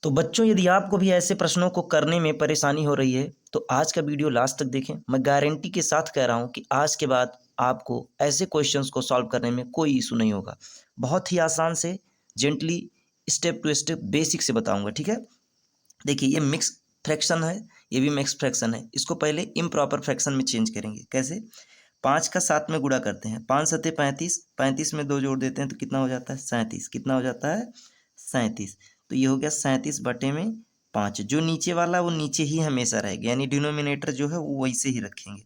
तो बच्चों, यदि आपको भी ऐसे प्रश्नों को करने में परेशानी हो रही है तो आज का वीडियो लास्ट तक देखें। मैं गारंटी के साथ कह रहा हूं कि आज के बाद आपको ऐसे क्वेश्चंस को सॉल्व करने में कोई इशू नहीं होगा। बहुत ही आसान से, gently, step to step, basic से बताऊंगा। ठीक है, देखिए ये मिक्स फ्रैक्शन है, ये भी मिक्स फ्रैक्शन है। इसको पहले इम्प्रॉपर फ्रैक्शन में चेंज करेंगे। कैसे? 5 का 7 में गुणा करते हैं, 5 सत्ते 35, 35 में 2 जोड़ देते हैं तो कितना हो जाता है? 37। कितना हो जाता है? 37। तो ये हो गया 37 बटे में 5। जो नीचे वाला वो नीचे ही हमेशा रहेगा, यानी डिनोमिनेटर जो है वो वैसे ही रखेंगे।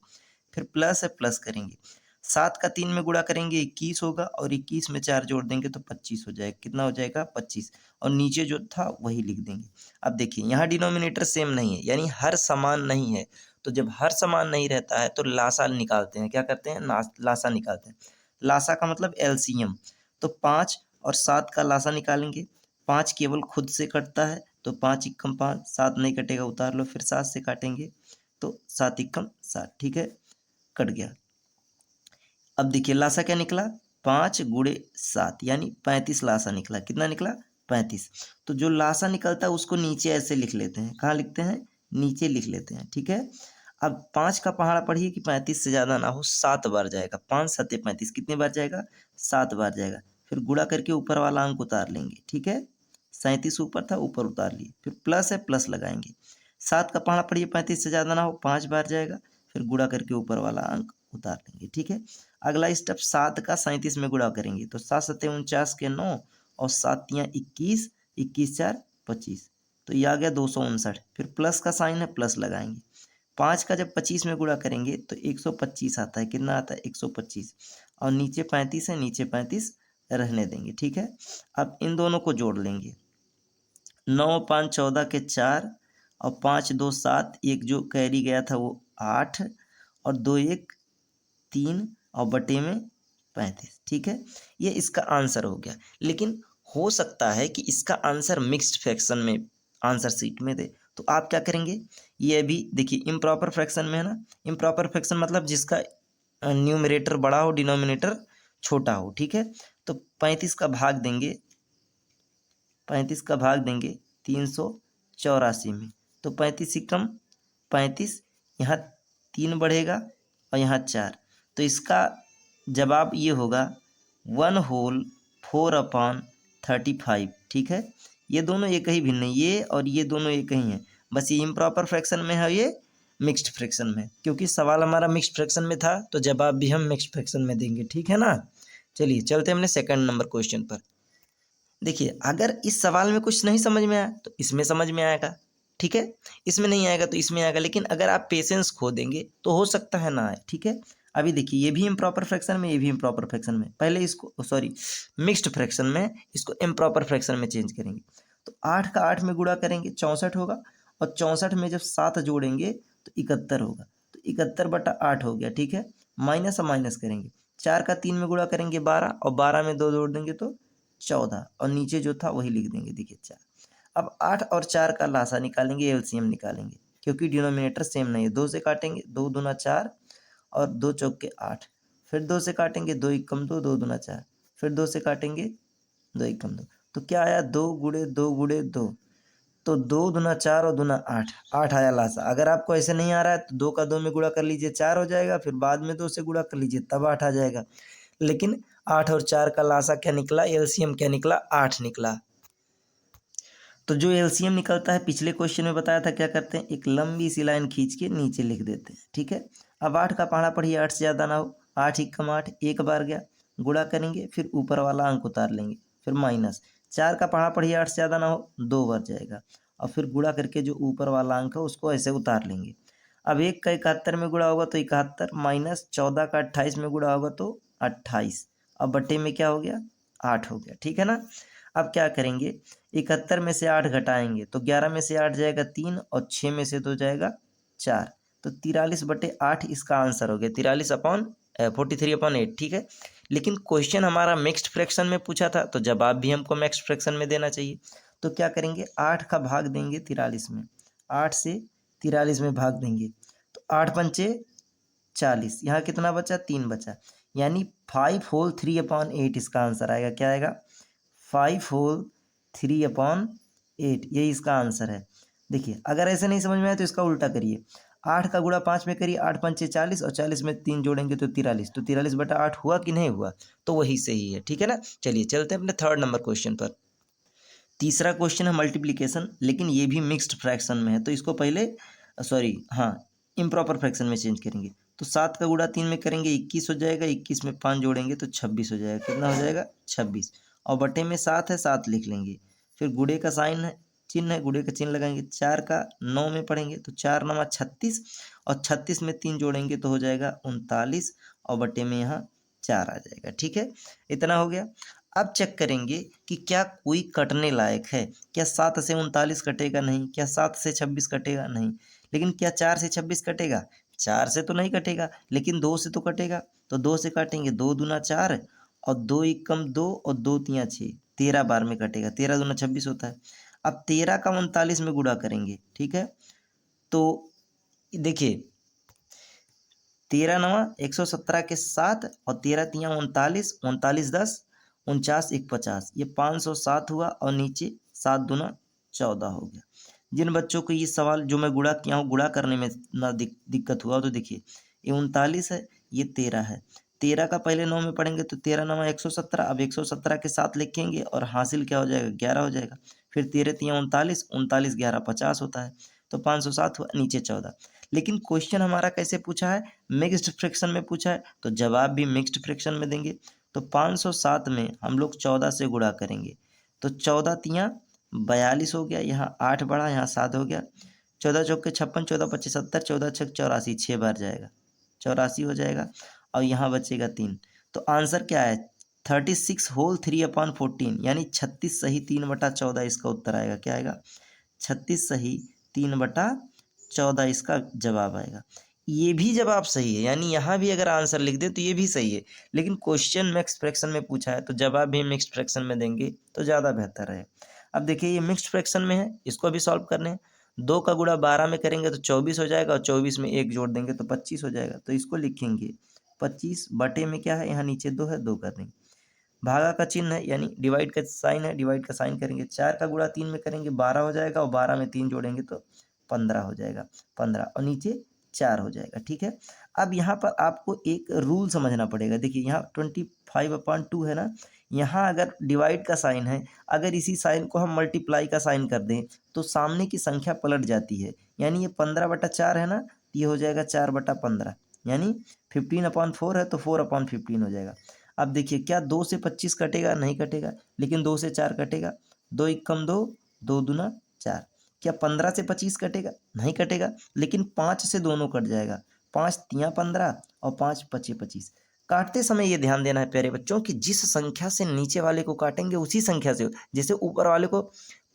फिर प्लस है, प्लस करेंगे। 7 का 3 में गुणा करेंगे 21 होगा, और 21 में 4 जोड़ देंगे तो 25 हो जाएगा। कितना हो जाएगा? 25। और नीचे जो था वही लिख देंगे। अब देखिए यहाँ डिनोमिनेटर सेम नहीं है, यानी हर समान नहीं है। तो जब हर समान नहीं रहता है तो लासा निकालते हैं। क्या करते हैं? लासा निकालते हैं। लासा का मतलब एलसीएम। तो 5 और 7 का लासा निकालेंगे। 5 केवल खुद से कटता है तो 5 इक्कम 5, 7 नहीं कटेगा, उतार लो। फिर 7 से काटेंगे तो 7 इक्कम 7। ठीक है, कट गया। अब देखिए लासा क्या निकला? 5 गुणे 7 यानी 35 लासा निकला। कितना निकला? 35। तो जो लासा निकलता है उसको नीचे ऐसे लिख लेते हैं। कहाँ लिखते हैं? नीचे लिख लेते हैं। ठीक है, अब 5 का पहाड़ा पढ़िए कि 35 से ज़्यादा ना हो, 7 बार जाएगा। 5 सत्ते 35, कितनी बार जाएगा? 7 बार जाएगा। फिर गुणा करके ऊपर वाला अंक उतार लेंगे। ठीक है, 37 ऊपर था, ऊपर उतार लिए। फिर प्लस है, प्लस लगाएंगे। 7 का पहाड़ा पढ़िए, 35 से ज़्यादा ना हो, 5 बार जाएगा। फिर गुणा करके ऊपर वाला अंक उतार लेंगे। ठीक है, अगला स्टेप 7 का 37 में गुणा करेंगे तो 7 सत्ते 49 के 9, और 7 तियाँ 21, 21 4 25। तो ये आ गया 259। फिर प्लस का साइन है, प्लस लगाएंगे। 5 का जब 25 में गुणा करेंगे तो 125 आता है। कितना आता है? 125। और नीचे 35 है, नीचे 35 रहने देंगे। ठीक है, अब इन दोनों को जोड़ लेंगे। 9 5 14 के 4, और 5 2 7, एक जो कैरी गया था वो 8, और 2 1 3, और बटे में 35। ठीक है, ये इसका आंसर हो गया। लेकिन हो सकता है कि इसका आंसर मिक्स्ड फ्रैक्शन में आंसर शीट में दे, तो आप क्या करेंगे? ये भी देखिए इम्प्रॉपर फ्रैक्शन में है ना। इम्प्रॉपर फ्रैक्शन मतलब जिसका न्यूमरेटर बड़ा हो, डिनोमिनेटर छोटा हो। ठीक है, तो 35 का भाग देंगे, 35 का भाग देंगे 384 में। तो 35 से कम 35, यहाँ 3 बढ़ेगा और यहाँ 4। तो इसका जवाब ये होगा 1/4/35। ठीक है, ये दोनों एक ही भिन्न है, ये और ये दोनों एक ही हैं। बस ये इम्प्रॉपर फ्रैक्शन में है, ये मिक्स्ड फ्रैक्शन में। क्योंकि सवाल हमारा मिक्स्ड फ्रैक्शन में था तो जवाब भी हम मिक्स्ड फ्रैक्शन में देंगे। ठीक है ना। चलिए चलते हैं अपने सेकंड नंबर क्वेश्चन पर। देखिए अगर इस सवाल में कुछ नहीं समझ में आया तो इसमें समझ में आएगा। ठीक है, इसमें नहीं आएगा तो इसमें आएगा। लेकिन अगर आप पेशेंस खो देंगे तो हो सकता है ना आए। ठीक है, अभी देखिए ये भी इम्प्रॉपर फ्रैक्शन में, ये भी इम्प्रॉपर फ्रैक्शन में। पहले इसको सॉरी मिक्स्ड फ्रैक्शन में, इसको इम्प्रॉपर फ्रैक्शन में चेंज करेंगे। तो 8 का 8 में गुणा करेंगे 64 होगा, और 64 में जब 7 जोड़ेंगे तो 71 होगा। तो 71/8 हो गया। ठीक है, माइनस और माइनस करेंगे। 4 का 3 में गुणा करेंगे 12, और 12 में 2 जोड़ देंगे तो 14, और नीचे जो था वही लिख देंगे। देखिए 4। अब 8 और 4 का लासा निकालेंगे, एलसीएम निकालेंगे। क्योंकि डिनोमिनेटर सेम नहीं है, 2 से काटेंगे, 2 दूना 4, और 2 चौक के 8। फिर 2 से काटेंगे, 2 इक्कम 2, 2 दूना 4। फिर 2 से काटेंगे, 2 इक्कम 2। तो क्या आया? 2 गुणे 2 गुणे 2। तो 2 दूना 4 और दूना 8, 8 आया लासा। अगर आपको ऐसे नहीं आ रहा है तो 2 का 2 में गुणा कर लीजिए, 4 हो जाएगा। फिर बाद में 2 से गुणा कर लीजिए, तब 8 आ जाएगा। लेकिन 8 और 4 का लासा क्या निकला? एलसीएम क्या निकला? 8 निकला। तो जो एलसीएम निकलता है, पिछले क्वेश्चन में बताया था क्या करते हैं, एक लंबी सी लाइन खींच के नीचे लिख देते हैं। ठीक है, अब 8 का पहाड़ा पढ़िए, 8 से ज़्यादा ना हो। 8 इक्कम 8, एक बार गया, गुणा करेंगे, फिर ऊपर वाला अंक उतार लेंगे। फिर माइनस 4 का पहाड़ा पढ़िए, 8 से ज़्यादा ना हो, 2 बार जाएगा, और फिर गुणा करके जो ऊपर वाला अंक है उसको ऐसे उतार लेंगे। अब 1 का 71 में गुणा होगा तो 71, माइनस 14 का 28 में गुणा होगा तो 28। अब बटे में क्या हो गया? 8 हो गया। ठीक है ना। अब क्या करेंगे? 71 में से 8 घटाएंगे तो 11 में से 8 जाएगा 3, और 6 में से 2 जाएगा 4। तो 43/8 इसका आंसर हो गया। 43/43/8। ठीक है, लेकिन क्वेश्चन हमारा मिक्स्ड फ्रैक्शन में पूछा था तो जवाब भी हमको मिक्स्ड फ्रैक्शन में देना चाहिए। तो क्या करेंगे? 8 का भाग देंगे 43 में, 8 से 43 में भाग देंगे तो 8 पंचे 40। यहाँ कितना बचा? 3 बचा, यानी 5 होल 3/8 इसका आंसर आएगा। क्या आएगा? 5 होल 3/8 8, यही इसका आंसर है। देखिए अगर ऐसे नहीं समझ में आए तो इसका उल्टा करिए, 8 का गुणा 5 में करिए, 8 पंचे 40 और 40 में 3 जोड़ेंगे तो 43, तो 43/8 हुआ कि नहीं हुआ, तो वही सही है। ठीक है ना। चलिए चलते हैं अपने थर्ड नंबर क्वेश्चन पर। तीसरा क्वेश्चन है मल्टीप्लिकेशन, लेकिन ये भी मिक्स्ड फ्रैक्शन में है, तो इसको पहले सॉरी हाँ इम्प्रॉपर फ्रैक्शन में चेंज करेंगे। तो 7 का गुणा 3 में करेंगे 21 हो जाएगा, 21 में 5 जोड़ेंगे तो 26 हो जाएगा। कितना हो जाएगा 26, और बटे में 7 है 7 लिख लेंगे। फिर गुणे का साइन है, चिन्ह है, गुणे का चिन्ह लगाएंगे। 4 का 9 में पढ़ेंगे तो 4 9 36, और 36 में 3 जोड़ेंगे तो हो जाएगा 39, और बटे में यहाँ 4 आ जाएगा। ठीक है, इतना हो गया। अब चेक करेंगे कि क्या कोई कटने लायक है। क्या 7 से 39 कटेगा? नहीं। क्या 7 से 26 कटेगा? नहीं। लेकिन क्या 4 से 26 कटेगा? 4 से तो नहीं कटेगा, लेकिन 2 से तो कटेगा। तो 2 से काटेंगे, 2 दूना 4 और 2 एकम 2 और 2 तिया 6, 13 बार में कटेगा। 13 दूना 26 होता है। अब 13 का 39 में गुणा करेंगे। ठीक है, तो देखिए 13 नवा 117 के 7 और 13 तिया 39, 39 10 49 1 50, ये 507 हुआ, और नीचे 7 दूना 14 हो गया। जिन बच्चों को ये सवाल जो मैं गुणा किया हूँ, गुणा करने में ना दिक्कत हुआ, तो देखिए ये 39 है, ये 13 है। 13 का पहले 9 में पढ़ेंगे तो 13 नवा 117, अब 117 के 7 लिखेंगे और हासिल क्या हो जाएगा 11 हो जाएगा। फिर 13 तिया 39, 39 11 50 होता है, तो 507 हुआ, नीचे 14। लेकिन क्वेश्चन हमारा कैसे पूछा है? मिक्स्ड फ्रैक्शन में पूछा है, तो जवाब भी मिक्स्ड फ्रैक्शन में देंगे। तो 507 में हम लोग 14 से गुणा करेंगे, तो 14 तिया 42 हो गया, यहाँ 8 बढ़ा, यहाँ 7 हो गया। 14 चौके 56, 14 पच्चीस 70, 14 छक 84, 6 बार जाएगा, 84 हो जाएगा, और यहाँ बचेगा 3। तो आंसर क्या है? 36 होल 3/14, यानी 36 सही 3/14 इसका उत्तर आएगा। क्या आएगा? 36 सही 3/14 इसका जवाब आएगा। ये भी जवाब सही है, यानी यहाँ भी अगर आंसर लिख दे तो ये भी सही है, लेकिन क्वेश्चन मिक्स्ड फ्रैक्शन में पूछा है तो जवाब भी मिक्स्ड फ्रैक्शन में देंगे तो ज़्यादा बेहतर है। अब देखिए ये मिक्स्ड फ्रैक्शन में है, इसको भी सॉल्व करने हैं। 2 का गुणा 12 में करेंगे तो 24 हो जाएगा, और 24 में 1 जोड़ देंगे तो 25 हो जाएगा। तो इसको लिखेंगे 25, बटे में क्या है, यहाँ नीचे 2 है, 2 कर देंगे। भागा का चिन्ह है, यानी डिवाइड का साइन है, डिवाइड का साइन करेंगे। 4 का गुणा 3 में करेंगे 12 हो जाएगा, और 12 में 3 जोड़ेंगे तो 15 हो जाएगा, 15, और नीचे 4 हो जाएगा। ठीक है, अब यहाँ पर आपको एक रूल समझना पड़ेगा। देखिए यहाँ 25/2 है ना, यहाँ अगर डिवाइड का साइन है, अगर इसी साइन को हम मल्टीप्लाई का साइन कर दें तो सामने की संख्या पलट जाती है। यानी ये 15/4 है ना, ये हो जाएगा 4/15, यानी 15/4 है तो 4/15 हो जाएगा। अब देखिए क्या 2 से 25 कटेगा? नहीं कटेगा, लेकिन 2 से 4 कटेगा। 2 एकम 2, 2 दूना 4। क्या 15 से 25 कटेगा? नहीं कटेगा, लेकिन 5 से दोनों कट जाएगा। 5 तिया 15 और 5 पचे 25। काटते समय ये ध्यान देना है प्यारे बच्चों कि जिस संख्या से नीचे वाले को काटेंगे उसी संख्या से, जैसे ऊपर वाले को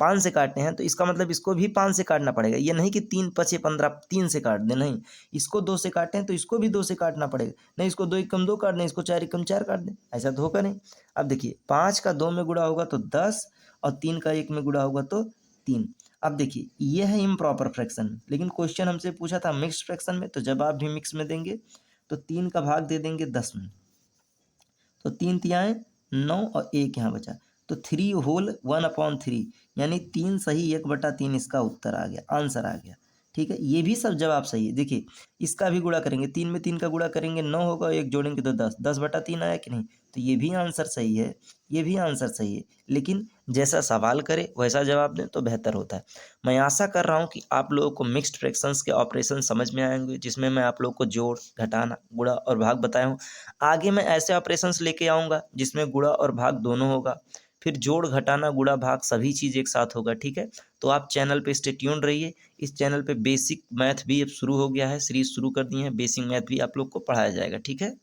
5 से काटते हैं तो इसका मतलब इसको भी 5 से काटना पड़ेगा। ये नहीं कि 3 पचे 15 3 से काट दें, नहीं। इसको 2 से काटें हैं तो इसको भी 2 से काटना पड़ेगा। नहीं, इसको 2 एकम 2 काट दें, इसको 4 एकम 4 काट दें, ऐसा तो होगा नहीं। अब देखिए 5 का 2 में गुणा होगा तो 10, और 3 का 1 में गुणा होगा तो 3। अब देखिए ये है इम्प्रॉपर फ्रैक्शन, लेकिन क्वेश्चन हमसे पूछा था मिक्स्ड फ्रैक्शन में, तो जवाब भी मिक्स में देंगे। तो 3 का भाग दे देंगे 10 में, तो 3 तियाएँ 9 और 1 यहाँ बचा, तो 3 होल 1/3, यानी 3 सही 1/3 इसका उत्तर आ गया, आंसर आ गया। ठीक है, ये भी सब जवाब सही है। देखिए इसका भी गुणा करेंगे, 3 में 3 का गुणा करेंगे 9 होगा, 1 जोड़ेंगे तो 10, 10/3 आया कि नहीं, तो ये भी आंसर सही है, ये भी आंसर सही है। लेकिन जैसा सवाल करे वैसा जवाब दें तो बेहतर होता है। मैं आशा कर रहा हूँ कि आप लोगों को मिक्स्ड फ्रैक्शंस के ऑपरेशन समझ में आएंगे, जिसमें मैं आप लोगों को जोड़, घटाना, गुणा और भाग बताया हूँ। आगे मैं ऐसे ऑपरेशंस लेके आऊँगा जिसमें गुणा और भाग दोनों होगा, फिर जोड़, घटाना, गुणा, भाग सभी चीज़ एक साथ होगा। ठीक है, तो आप चैनल पे स्टे ट्यून्ड रहिए। इस चैनल पे बेसिक मैथ भी अब शुरू हो गया है, सीरीज शुरू कर दी है, बेसिक मैथ भी आप लोग को पढ़ाया जाएगा। ठीक है।